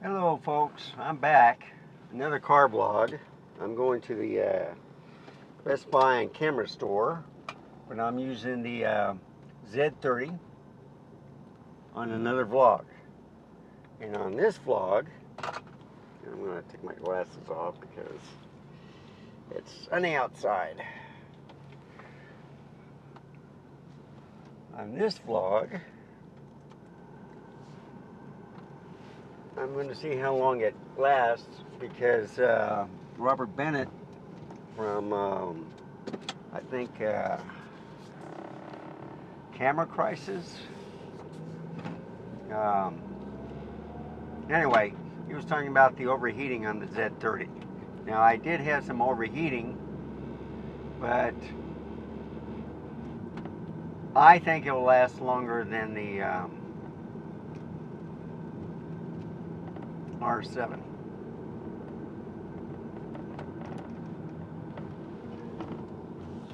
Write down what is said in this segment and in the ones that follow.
Hello folks, I'm back. Another car vlog. I'm going to the Best Buy and camera store, but I'm using the Z30 on another vlog. And on this vlog, I'm going to take my glasses off because it's sunny outside. On this vlog, I'm going to see how long it lasts because Robert Bennett from, I think, Camera Crisis. Anyway, he was talking about the overheating on the Z30. Now, I did have some overheating, but I think it will last longer than the R7.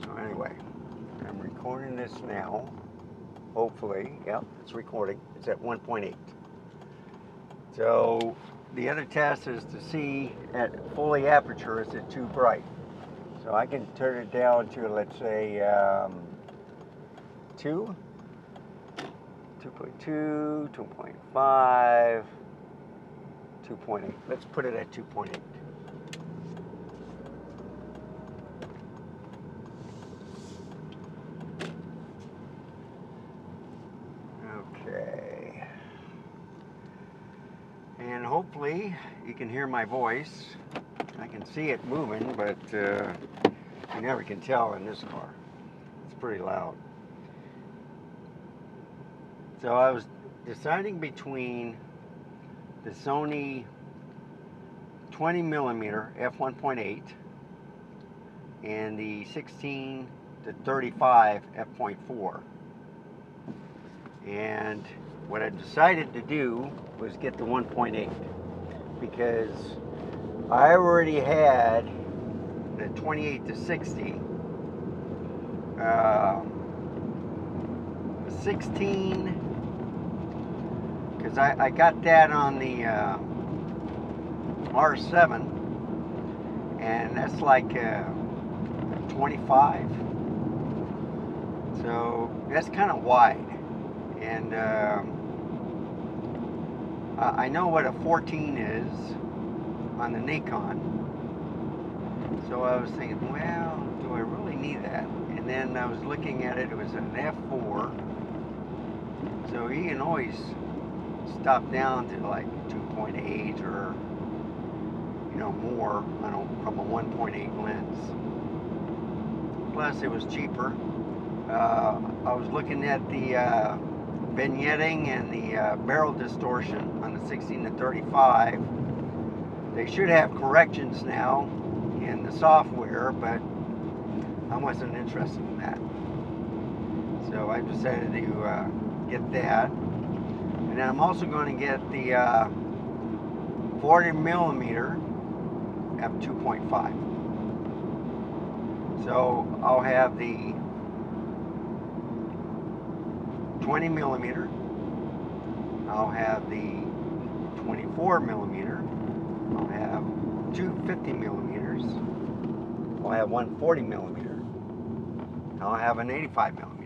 So anyway, I'm recording this now. Hopefully, yep, it's recording. It's at 1.8. So the other test is to see at fully aperture, is it too bright? So I can turn it down to, let's say, 2, 2.2, 2.5, 2.8. Let's put it at 2.8. Okay. And hopefully you can hear my voice. I can see it moving, but you never can tell in this car. It's pretty loud. So I was deciding between the Sony 20mm f1.8 and the 16 to 35 f.4. And what I decided to do was get the 1.8 because I already had the 28 to 60. The 16, because I got that on the R7, and that's like 25, so that's kind of wide, and I know what a 14 is on the Nikon, so I was thinking, well, do I really need that? And then I was looking at it, it was an f4, so you can always stop down to like 2.8 or more from a 1.8 lens. Plus it was cheaper. I was looking at the vignetting and the barrel distortion on the 16 to 35. They should have corrections now in the software, but I wasn't interested in that. So I decided to get that. And then I'm also going to get the 40mm f2.5. So I'll have the 20mm, I'll have the 24mm, I'll have two 50mm, I'll have one 40mm, I'll have an 85mm.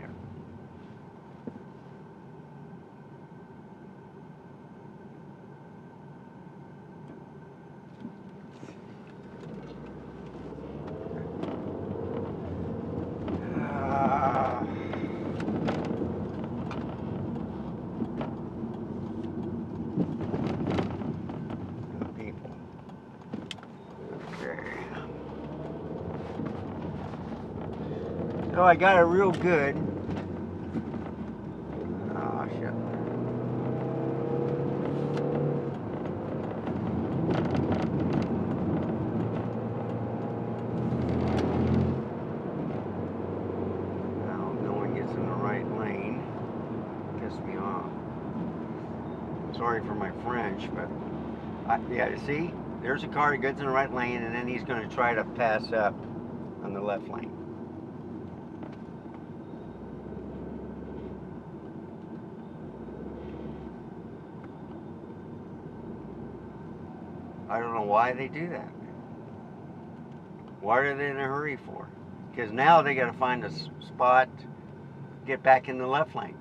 So I got it real good. Oh, shit. Now, knowing it's in the right lane pissed me off. Sorry for my French, but yeah, you see? There's a car that gets in the right lane, and then he's going to try to pass up on the left lane. I don't know why they do that. What are they in a hurry for? Because now they got to find a spot, get back in the left lane.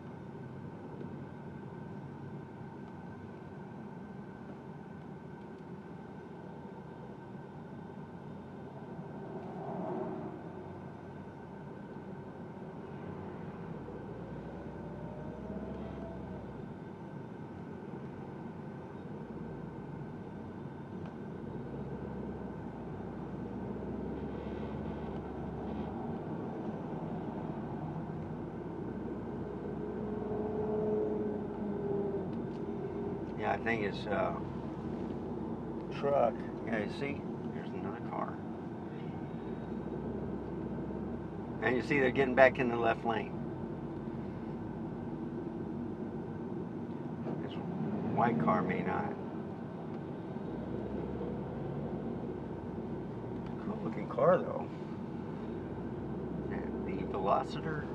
Yeah, I think it's truck. Yeah, you see? There's another car. And you see they're getting back in the left lane. This white car may not. Cool looking car though. And the Velociter.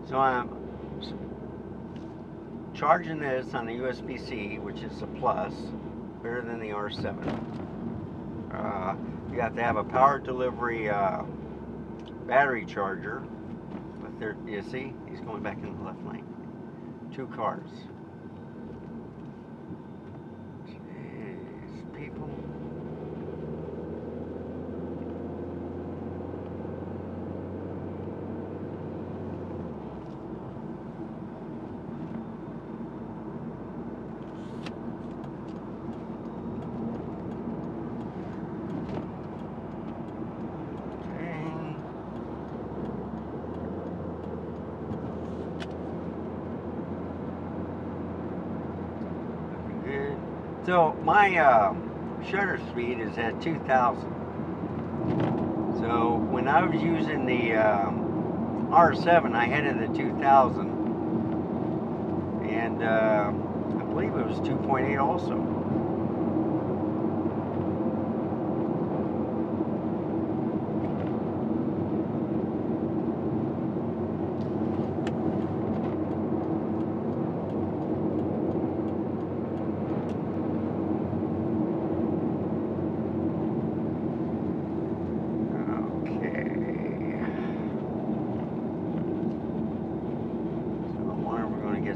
So I'm charging this on the USB-C, which is a plus, better than the R7. You have to have a power delivery battery charger. But there, you see, he's going back in the left lane. 2 cars. Jeez, people. So my shutter speed is at 2,000. So when I was using the R7, I had it at 2,000, and I believe it was 2.8 also.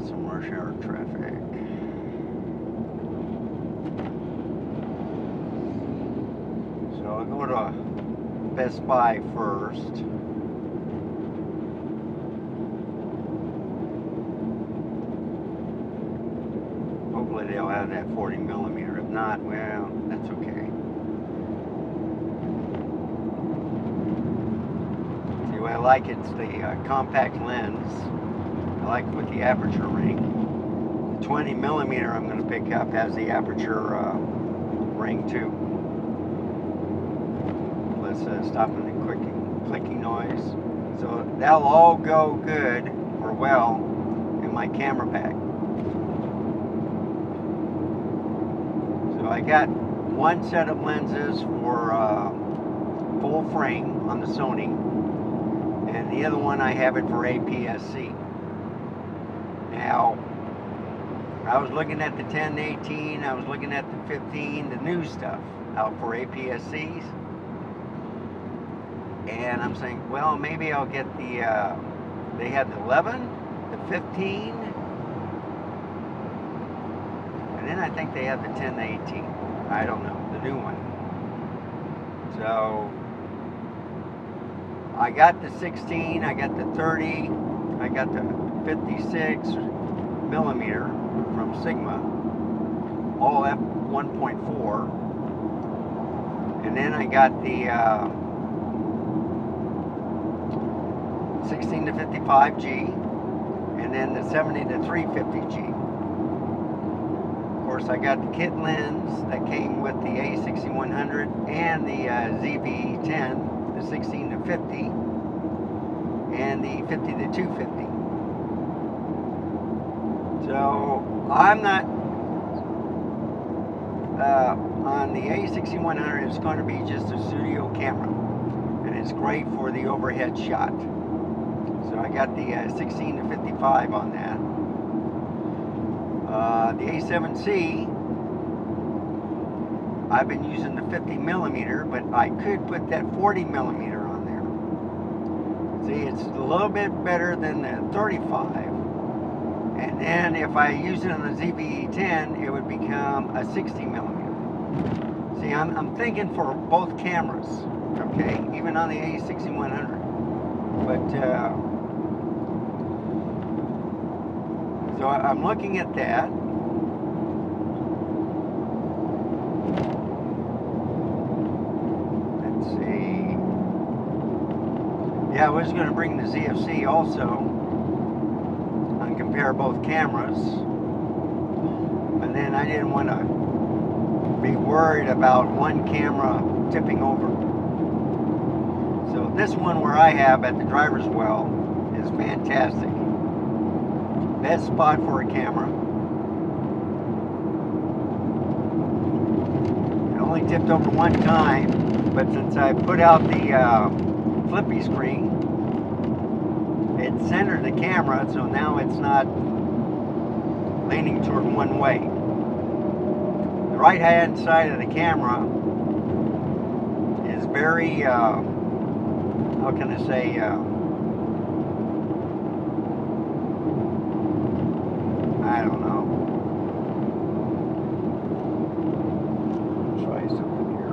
Some rush hour traffic. So I'll go to Best Buy first. Hopefully they'll have that 40mm. If not, well, that's okay. See, what I like, it's the compact lens. I like with the aperture ring. The 20mm I'm going to pick up has the aperture ring too. Let's stop in the clicking noise. So that'll all go good or well in my camera bag. So I got one set of lenses for full frame on the Sony, and the other one I have it for APS-C. Now, I was looking at the 10-18, I was looking at the 15, the new stuff out for APS-Cs. And I'm saying, well, maybe I'll get the, they had the 11, the 15, and then I think they had the 10-18. I don't know, the new one. So, I got the 16, I got the 30, I got the 56mm from Sigma, all f1.4, and then I got the 16 to 55G, and then the 70 to 350G. Of course, I got the kit lens that came with the A6100 and the ZV10, the 16 to 50, and the 50 to 250. So I'm not on the A6100. It's going to be just a studio camera, and it's great for the overhead shot. So I got the 16 to 55 on that. The A7C, I've been using the 50 millimeter, but I could put that 40 millimeter on there. See, it's a little bit better than the 35. And then if I use it on the ZV10, it would become a 60 millimeter. See, I'm thinking for both cameras, okay, even on the A6100. But so I'm looking at that. Let's see. Yeah, I was going to bring the ZFC also and compare both cameras. But then I didn't want to be worried about one camera tipping over. So this one where I have at the driver's well is fantastic. Best spot for a camera. It only tipped over one time, but since I put out the flippy screen, it centered the camera, so now it's not leaning toward one way. The right hand side of the camera is very, how can I say, I don't know. Try something here.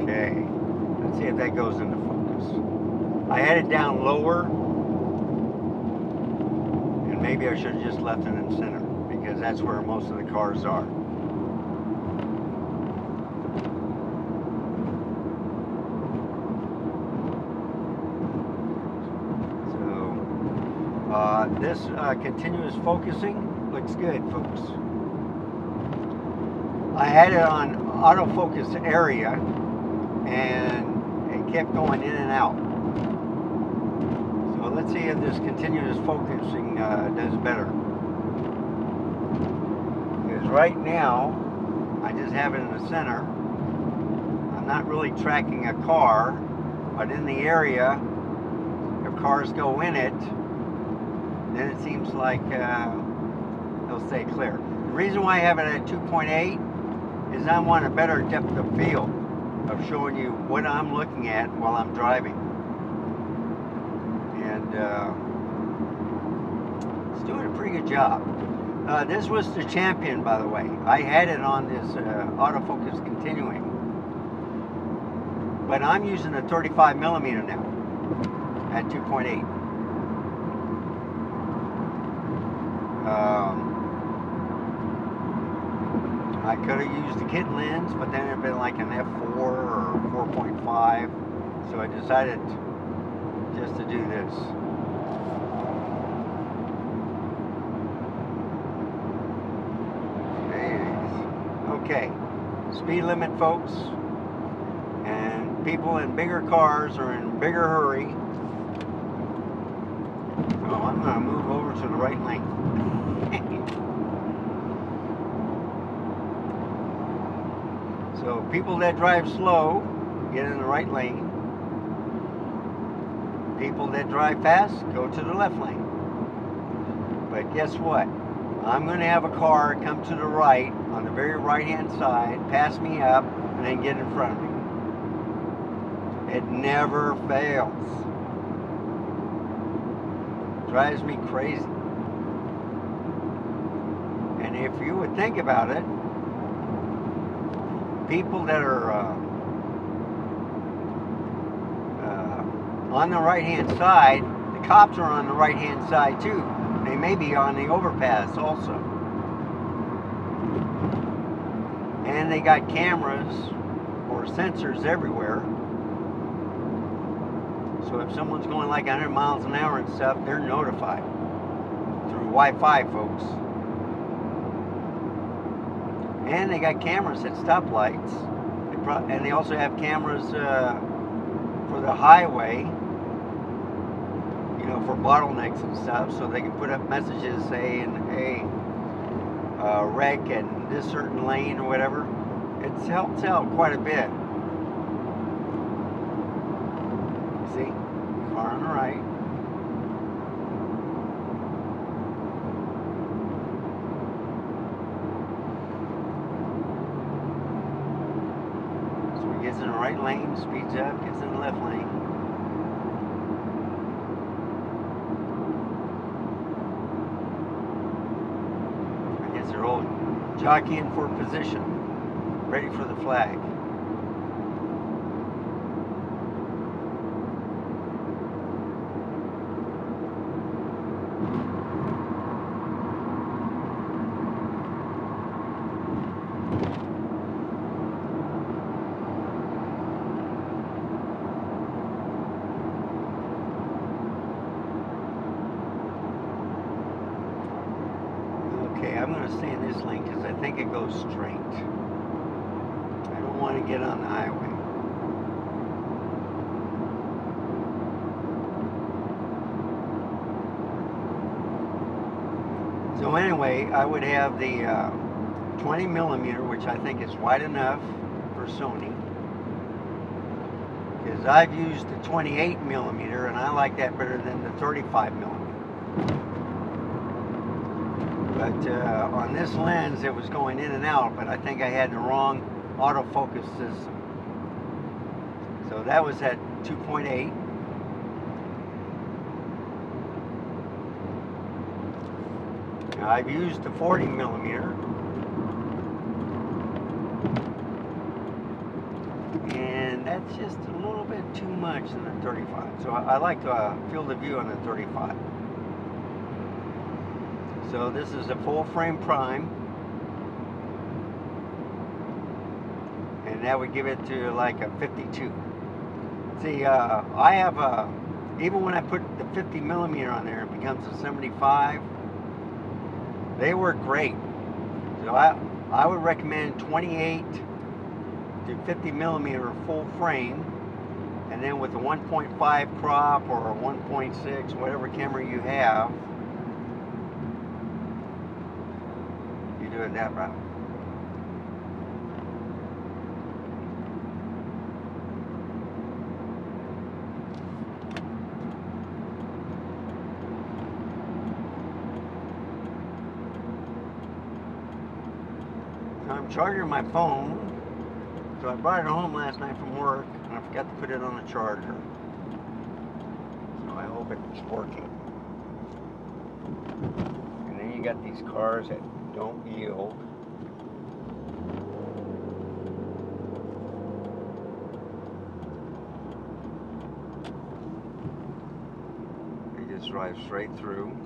Okay. Let's see if that goes into focus. I had it down lower, and maybe I should have just left it in center, because that's where most of the cars are. This continuous focusing looks good, folks. I had it on autofocus area and it kept going in and out. So let's see if this continuous focusing does better. Because right now, I just have it in the center. I'm not really tracking a car, but in the area, if cars go in it, then it seems like they'll stay clear. The reason why I have it at 2.8 is I want a better depth of field of showing you what I'm looking at while I'm driving. And it's doing a pretty good job. This was the Champion, by the way. I had it on this autofocus continuing. But I'm using a 35 millimeter now at 2.8. I could have used the kit lens, but then it would have been like an f4 or 4.5, so I decided just to do this. Okay, speed limit, folks, and people in bigger cars are in bigger hurry. So I'm going to move over to the right lane. So people that drive slow, get in the right lane. People that drive fast, go to the left lane. But guess what? I'm going to have a car come to the right, on the very right-hand side, pass me up, and then get in front of me. It never fails. Drives me crazy. And if you would think about it, people that are on the right-hand side, the cops are on the right-hand side too. They may be on the overpass also. And they got cameras or sensors everywhere. So if someone's going like 100 miles an hour and stuff, they're notified through Wi-Fi, folks. And they got cameras at stoplights. And they also have cameras for the highway, you know, for bottlenecks and stuff, so they can put up messages saying, hey, wreck in this certain lane or whatever. It's helped out quite a bit. See, car on the right. So he gets in the right lane, speeds up, gets in the left lane. I guess they're all jockeying for position, ready for the flag. Okay, I'm going to stay in this lane because I think it goes straight. I don't want to get on the highway. So anyway, I would have the 20 millimeter, which I think is wide enough for Sony. Because I've used the 28 millimeter and I like that better than the 35 millimeter. But on this lens, it was going in and out, but I think I had the wrong autofocus system. So that was at 2.8. Now I've used the 40 millimeter. And that's just a little bit too much than the 35. So I like field of view on the 35. So this is a full frame prime, and that would give it to like a 52. See, I have even when I put the 50 millimeter on there, it becomes a 75. They work great. So I would recommend 28 to 50 millimeter full frame, and then with a 1.5 crop or a 1.6, whatever camera you have, doing that route. So I'm charging my phone. So I brought it home last night from work and I forgot to put it on the charger. So I hope it's working. And then you got these cars that don't yield. They just drive straight through.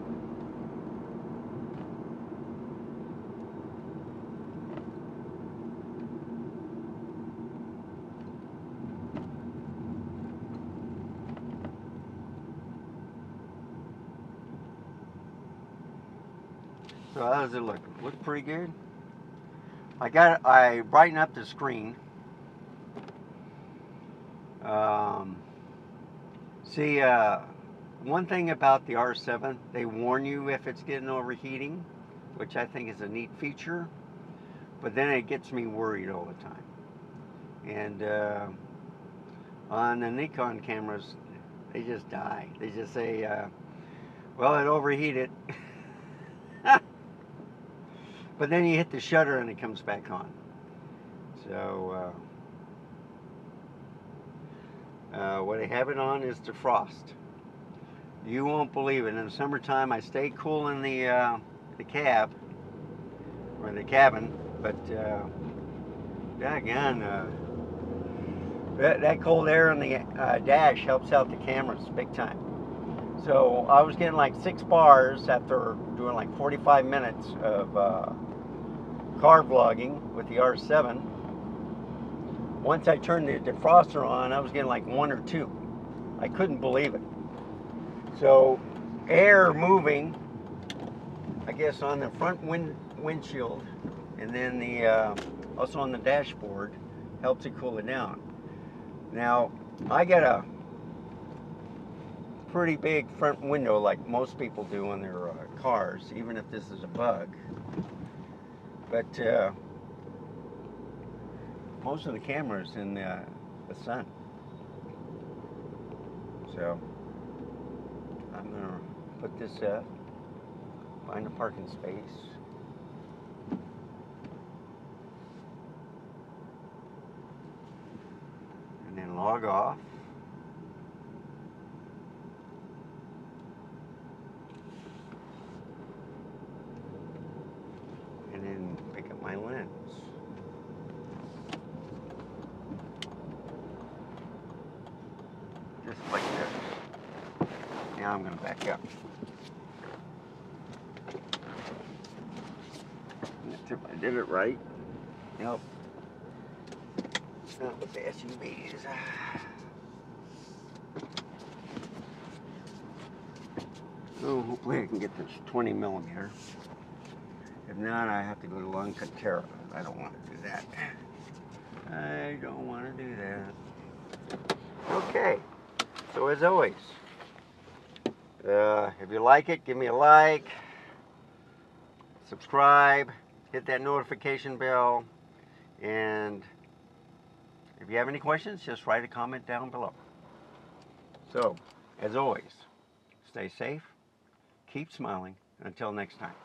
So how does it look? Look pretty good. I brighten up the screen. See, one thing about the R7, they warn you if it's getting overheating, which I think is a neat feature, but then it gets me worried all the time. And on the Nikon cameras, they just die. They just say, well, it overheated. But then you hit the shutter and it comes back on. So what I have it on is defrost. You won't believe it. In the summertime, I stay cool in the cab or the cabin, but that cold air in the dash helps out the cameras big time. So I was getting like 6 bars after doing like 45 minutes of car vlogging with the R7. Once I turned the defroster on, I was getting like 1 or 2. I couldn't believe it. So air moving, I guess, on the front windshield and then the also on the dashboard helps it cool it down. Now I got a pretty big front window like most people do on their cars, even if this is a bug. But most of the camera's in the sun. So I'm gonna put this up, find a parking space. And then log off. And then pick up my lens. Just like this. Now I'm going to back up. If I did it right. Nope. Not with the SUVs. Oh, hopefully I can get this 20 millimeter. If not, I have to go to Alcantara. I don't want to do that. I don't want to do that. Okay. So as always, if you like it, give me a like, subscribe, hit that notification bell, and if you have any questions, just write a comment down below. So, as always, stay safe, keep smiling, until next time.